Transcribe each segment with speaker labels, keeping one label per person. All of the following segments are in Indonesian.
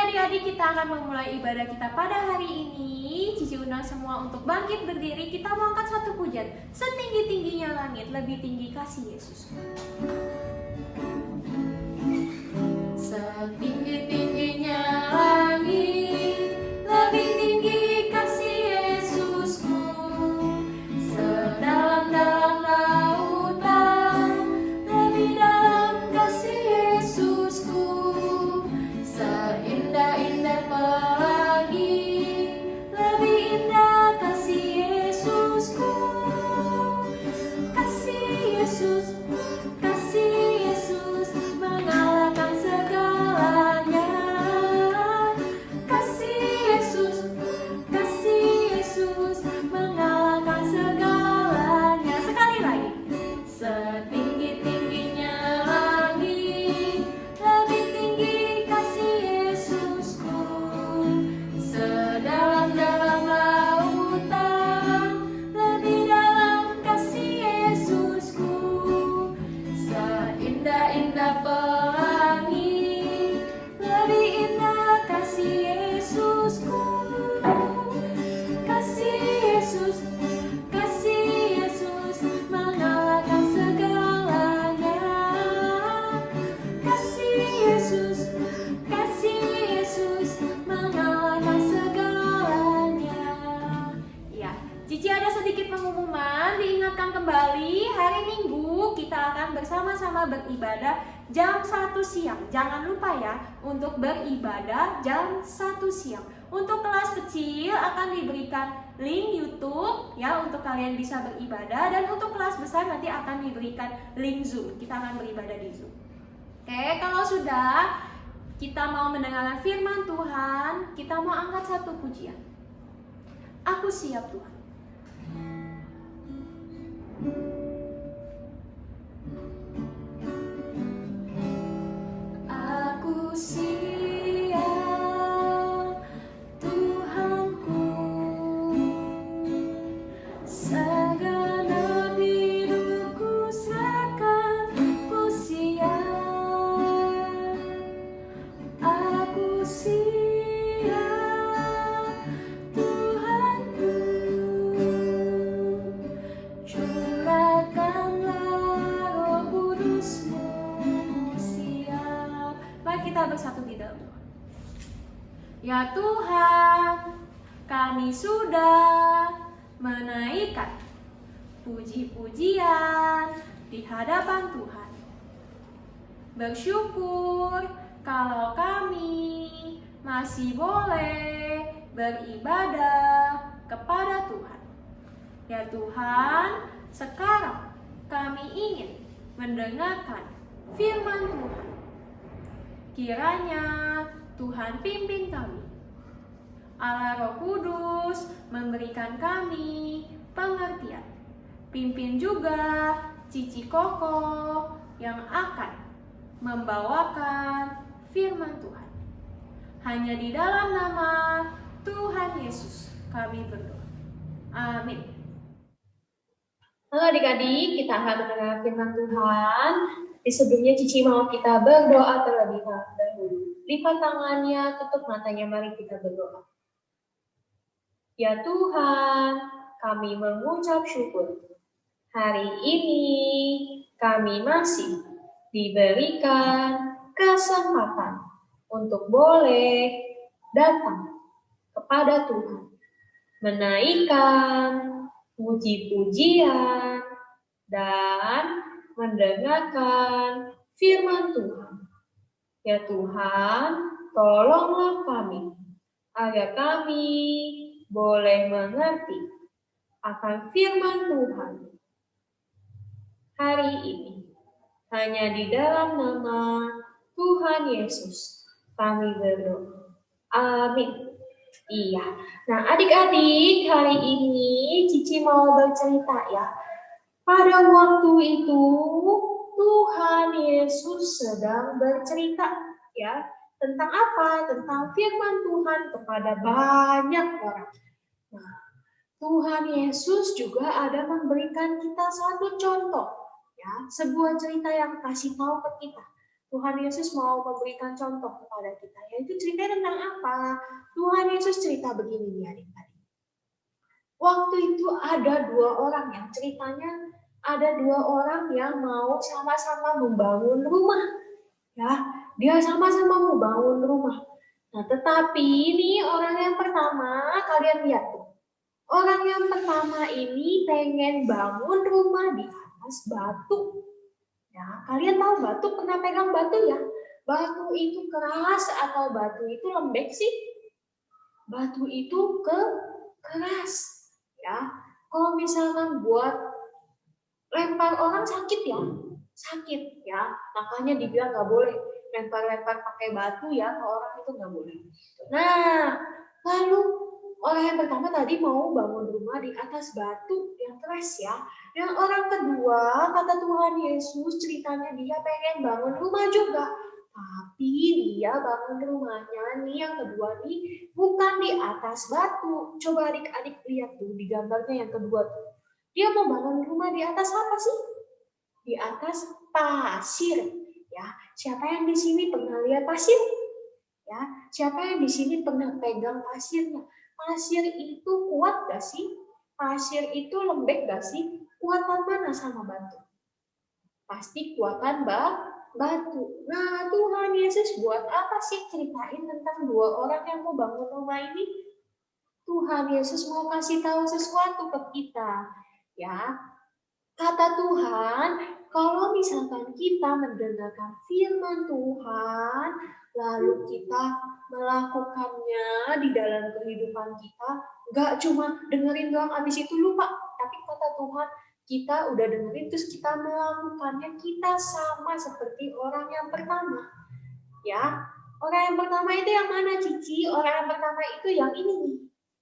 Speaker 1: adik-adik, kita akan memulai ibadah kita pada hari ini. Cici undang semua untuk bangkit berdiri. Kita mau angkat satu pujian. Setinggi-tingginya langit, lebih tinggi kasih Yesus. Setinggi-tingginya langit, lebih tinggi kasih Yesusku. Sedalam-dalam lautan, lebih dalam kasih Yesusku. Seindah-indah pelangi, lebih indah kasih Yesusku. Kasih Yesus, kasih Yesus mengalahkan segalanya. Kasih Yesus mengalahkan segalanya. Sekali lagi. Setinggi-tingginya langit, lebih tinggi kasih Yesusku. Sedalam-dalam lautan, lebih dalam kasih Yesusku. Seindah-indah pelangi, lebih indah kasih Yesusku. Kasih Yesus mengalahkan segalanya. Kasih Yesus mengalahkan segalanya. Ya, Cici ada sedikit pengumuman. Diingatkan kembali, hari Minggu kita akan bersama-sama beribadah jam 1 siang. Jangan lupa ya untuk beribadah jam 1 siang. Untuk kelas kecil akan diberikan link YouTube ya untuk kalian bisa beribadah, dan untuk kelas besar nanti akan diberikan link Zoom. Kita akan beribadah di Zoom. Oke, kalau sudah kita mau mendengarkan firman Tuhan, kita mau angkat satu pujian. Aku siap Tuhan. Aku siap Tuhanku, segenap hidupku serahkan, ku siap. Aku siap Tuhanku, curahkanlah Roh Kudus-Mu. Siap. Mari kita bersatu di dalam doa. Ya Tuhan, kami sudah menaikkan puji-pujian di hadapan Tuhan. Bersyukur kalau kami masih boleh beribadah kepada Tuhan. Ya Tuhan, sekarang kami ingin mendengarkan firman Tuhan. Kiranya Tuhan pimpin kami. Allah Roh Kudus memberikan kami pengertian. Pimpin juga Cici Koko yang akan membawakan firman Tuhan. Hanya di dalam nama Tuhan Yesus kami berdoa. Amin.
Speaker 2: Halo adik-adik, kita akan mendengar firman Tuhan. Di sebelumnya Cici mau kita berdoa terlebih dahulu. Lipat tangannya, tutup matanya, mari kita berdoa. Ya Tuhan, kami mengucap syukur. Hari ini kami masih diberikan kesempatan untuk boleh datang kepada Tuhan, menaikkan puji-pujian dan mendengarkan firman Tuhan. Ya Tuhan, tolonglah kami agar kami boleh mengerti akan firman Tuhan hari ini. Hanya di dalam nama Tuhan Yesus kami berdoa. Amin. Iya. Nah, adik-adik, hari ini Cici mau bercerita ya. Pada waktu itu Tuhan Yesus sedang bercerita ya. Tentang apa? Tentang firman Tuhan kepada banyak orang. Nah, Tuhan Yesus juga ada memberikan kita satu contoh ya, sebuah cerita yang kasih tahu ke kita Tuhan Yesus mau memberikan contoh kepada kita, yaitu ceritanya tentang apa? Tuhan Yesus cerita begini nih adik-adik. Waktu itu ada dua orang yang ceritanya ada dua orang yang mau sama-sama membangun rumah. Ya, dia sama-sama membangun rumah. Nah, tetapi ini orang yang pertama, kalian lihat tuh. Orang yang pertama ini pengen bangun rumah di atas batu. Ya, kalian tahu batu, pernah pegang batu ya? Batu itu keras atau batu itu lembek sih? Batu itu keras. Ya, kalau misalkan buat lempar orang sakit ya, sakit ya. Makanya dibilang nggak boleh lempar-lempar pakai batu ya, ke orang itu nggak boleh. Nah, lalu orang yang pertama tadi mau bangun rumah di atas batu yang keras ya. Yang orang kedua, kata Tuhan Yesus, ceritanya dia pengen bangun rumah juga. Tapi dia bangun rumahnya nih yang kedua nih bukan di atas batu. Coba adik-adik lihat tuh di gambarnya yang kedua tuh. Dia mau bangun rumah di atas apa sih? Di atas pasir. Ya, siapa yang di sini pernah lihat pasir? Ya, siapa yang di sini pernah pegang pasirnya? Pasir itu kuat gak sih? Pasir itu lembek gak sih? Kuatan mana sama batu? Pasti kuatan batu. Nah, Tuhan Yesus buat apa sih ceritain tentang dua orang yang mau bangun rumah ini? Tuhan Yesus mau kasih tahu sesuatu ke kita. Ya, kata Tuhan, kalau misalkan kita mendengarkan firman Tuhan, lalu kita melakukannya di dalam kehidupan kita, nggak cuma dengerin doang habis itu lupa, tapi kata Tuhan, kita udah dengerin terus kita melakukannya, kita sama seperti orang yang pertama. Ya, orang yang pertama itu yang mana Cici? Orang yang pertama itu yang ini nih.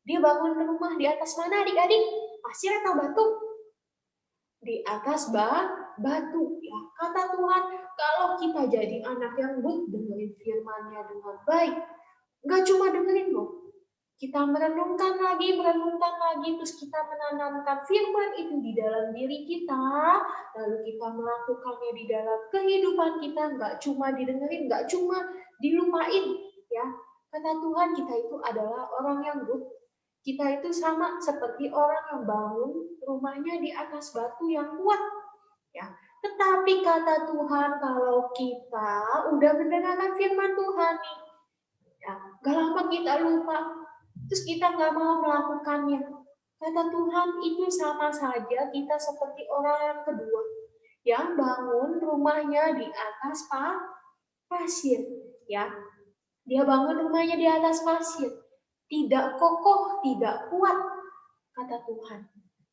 Speaker 2: Dia bangun rumah di atas mana adik-adik? Pasir atau batu? Di atas batu ya. Kata Tuhan, kalau kita jadi anak yang good, dengerin firman-Nya dengan baik, nggak cuma dengerin loh, kita merenungkan lagi, terus kita menanamkan firman itu di dalam diri kita, lalu kita melakukannya di dalam kehidupan kita, nggak cuma didengerin, nggak cuma dilupain ya. Kata Tuhan, kita itu adalah orang yang good. Kita itu sama seperti orang yang bangun rumahnya di atas batu yang kuat. Ya. Tetapi kata Tuhan, kalau kita udah mendengarkan firman Tuhan nih, ya, gak lama kita lupa, terus kita gak mau melakukannya. Kata Tuhan, itu sama saja kita seperti orang yang kedua, yang bangun rumahnya di atas pasir. Ya, dia bangun rumahnya di atas pasir. Tidak kokoh, tidak kuat, kata Tuhan.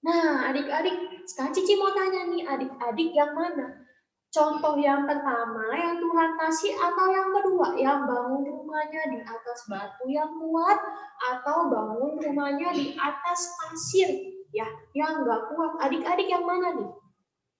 Speaker 2: Nah, adik-adik, sekarang Cici mau tanya nih, adik-adik yang mana? Contoh yang pertama yang Tuhan kasih atau yang kedua? Yang bangun rumahnya di atas batu yang kuat atau bangun rumahnya di atas pasir ya, yang nggak kuat? Adik-adik yang mana nih?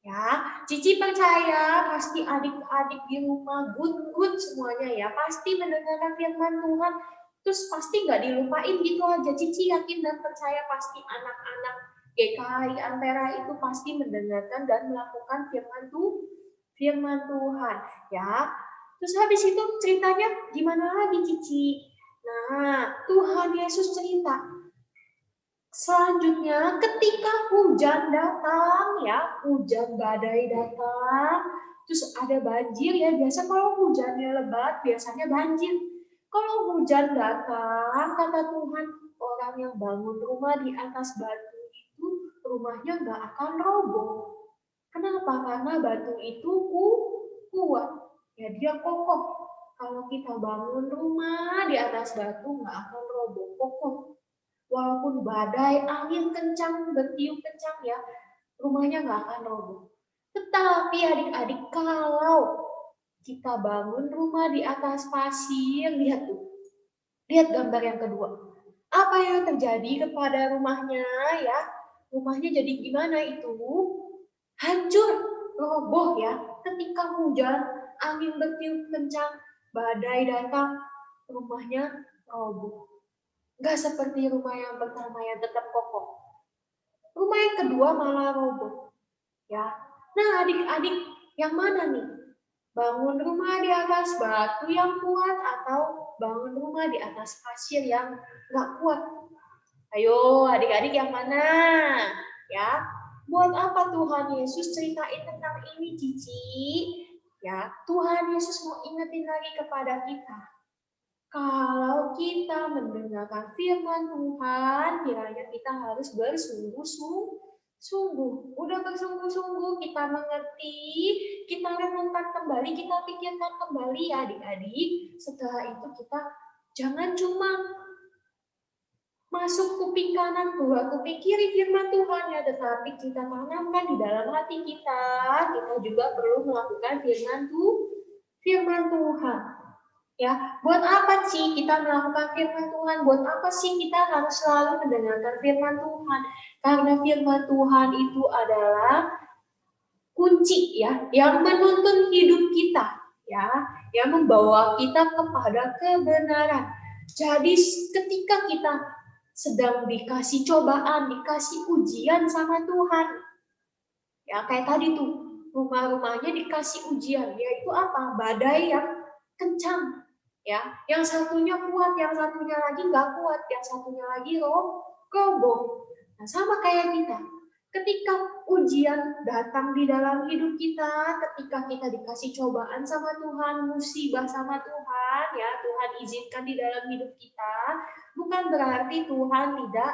Speaker 2: Ya, Cici percaya pasti adik-adik di rumah good semuanya ya, pasti mendengarkan firman Tuhan. Terus pasti nggak dilupain gitu aja. Cici yakin dan percaya pasti anak-anak GKI Ampera itu pasti mendengarkan dan melakukan firman Tuhan ya. Terus habis itu ceritanya gimana lagi Cici? Nah, Tuhan Yesus cerita. Selanjutnya ketika hujan datang ya, hujan badai datang, terus ada banjir ya, biasa kalau hujannya lebat biasanya banjir. Kalau hujan datang, kata Tuhan, orang yang bangun rumah di atas batu itu rumahnya nggak akan roboh. Kenapa? Karena batu itu kuat. Ya dia kokoh. Kalau kita bangun rumah di atas batu nggak akan roboh, kokoh. Walaupun badai, angin kencang, bertiup kencang ya, rumahnya nggak akan roboh. Tetapi adik-adik kalau kita bangun rumah di atas pasir, lihat tuh. Lihat gambar yang kedua. Apa yang terjadi kepada rumahnya ya? Rumahnya jadi gimana itu? Hancur, roboh ya. Ketika hujan, angin bertiup kencang, badai datang, rumahnya roboh. Nggak seperti rumah yang pertama yang tetap kokoh. Rumah yang kedua malah roboh. Ya. Nah, adik-adik yang mana nih? Bangun rumah di atas batu yang kuat atau bangun rumah di atas pasir yang nggak kuat? Ayo adik-adik yang mana? Ya, buat apa Tuhan Yesus ceritain tentang ini, Cici? Ya, Tuhan Yesus mau ingetin lagi kepada kita. Kalau kita mendengarkan firman Tuhan, kiranya kita harus bersungguh-sungguh. Udah bersungguh-sungguh, kita mengerti, kita renungkan kembali, kita pikirkan kembali ya adik-adik. Setelah itu kita jangan cuma masuk kuping kanan, keluar kuping kiri firman Tuhan ya, tetapi kita tanamkan di dalam hati kita. Kita juga perlu melakukan firman Tuhan. Ya, buat apa sih kita melakukan firman Tuhan? Buat apa sih kita harus selalu mendengarkan firman Tuhan? Karena firman Tuhan itu adalah kunci ya, yang menuntun hidup kita, ya, yang membawa kita kepada kebenaran. Jadi ketika kita sedang dikasih cobaan, dikasih ujian sama Tuhan, ya kayak tadi tuh, rumah-rumahnya dikasih ujian, yaitu apa? Badai yang kencang. Ya, yang satunya kuat, yang satunya lagi nggak kuat, yang satunya lagi roboh. Nah, sama kayak kita. Ketika ujian datang di dalam hidup kita, ketika kita dikasih cobaan sama Tuhan, musibah sama Tuhan, ya Tuhan izinkan di dalam hidup kita, bukan berarti Tuhan tidak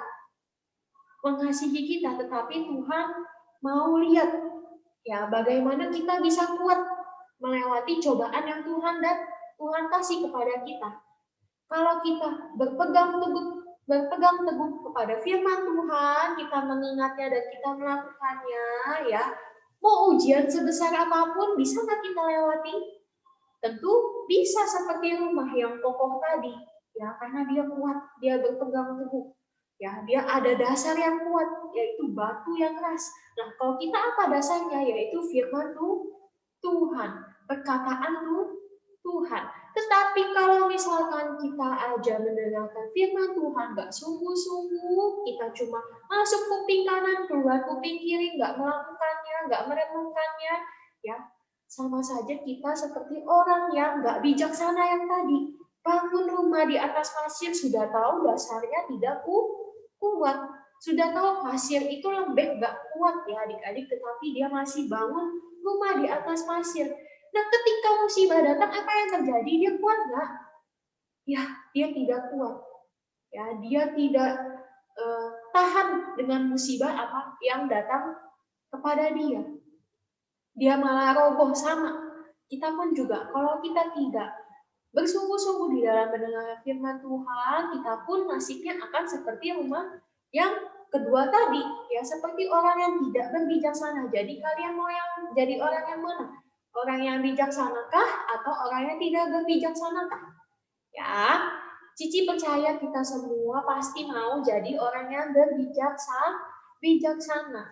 Speaker 2: mengasihi kita, tetapi Tuhan mau lihat ya bagaimana kita bisa kuat melewati cobaan yang Tuhan kasih kepada kita. Kalau kita berpegang teguh kepada firman Tuhan, kita mengingatnya dan kita melakukannya, ya, mau ujian sebesar apapun bisa nggak kita lewati? Tentu bisa, seperti rumah yang kokoh tadi, ya, karena dia kuat, dia berpegang teguh, ya, dia ada dasar yang kuat, yaitu batu yang keras. Nah, kalau kita apa dasarnya? Yaitu firman Tuhan, perkataan Tuhan. Tetapi kalau misalkan kita aja mendengarkan firman Tuhan nggak sungguh-sungguh, kita cuma masuk kuping kanan, keluar kuping kiri, nggak melakukannya, nggak merenungkannya, ya sama saja kita seperti orang yang nggak bijaksana yang tadi. Bangun rumah di atas pasir, sudah tahu dasarnya tidak kuat. Sudah tahu pasir itu lembek, nggak kuat ya adik-adik, tetapi dia masih bangun rumah di atas pasir. Nah, ketika musibah datang, apa yang terjadi? Dia kuat nggak? Ya, dia tidak kuat. Ya, dia tidak tahan dengan musibah apa yang datang kepada dia. Dia malah roboh. Sama. Kita pun juga, kalau kita tidak bersungguh-sungguh di dalam mendengar firman Tuhan, kita pun nasibnya akan seperti rumah yang kedua tadi, ya, seperti orang yang tidak berbijaksana. Jadi kalian mau yang jadi orang yang mana? Orang yang bijaksanakah atau orang yang tidak berbijaksanakah? Ya, Cici percaya kita semua pasti mau jadi orang yang bijaksana.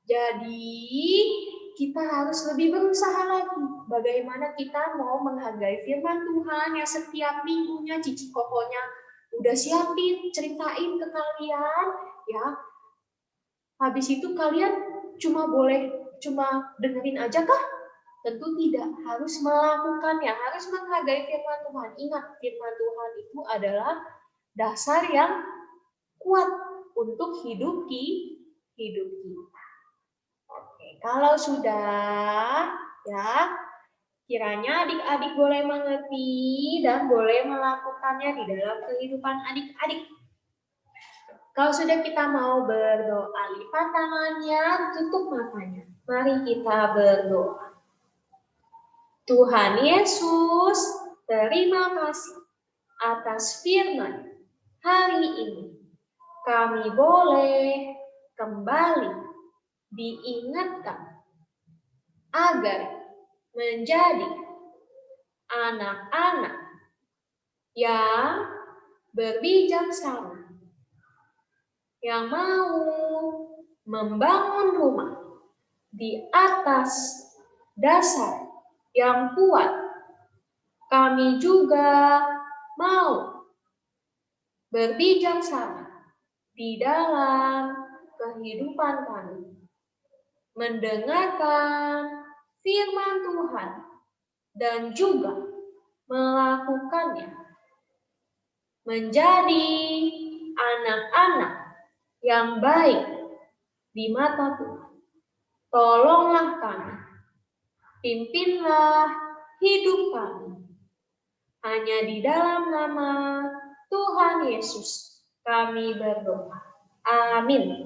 Speaker 2: Jadi kita harus lebih berusaha lagi. Bagaimana kita mau menghargai firman Tuhan yang setiap minggunya Cici Kokonya udah siapin, ceritain ke kalian, ya. Habis itu kalian cuma dengerin aja kah? Tentu tidak, harus melakukannya, harus menghargai firman Tuhan. Ingat, firman Tuhan itu adalah dasar yang kuat untuk hidup kita. Oke, kalau sudah, ya, kiranya adik-adik boleh mengerti dan boleh melakukannya di dalam kehidupan adik-adik. Kalau sudah, kita mau berdoa, lipat tangannya, tutup matanya. Mari kita berdoa. Tuhan Yesus, terima kasih atas firman hari ini. Kami boleh kembali diingatkan agar menjadi anak-anak yang berbijaksana, yang mau membangun rumah di atas dasar yang kuat. Kami juga mau berbijaksana di dalam kehidupan kami, mendengarkan firman Tuhan dan juga melakukannya. Menjadi anak-anak yang baik di mata Tuhan. Tolonglah kami, pimpinlah hidup kami. Hanya di dalam nama Tuhan Yesus kami berdoa. Amin.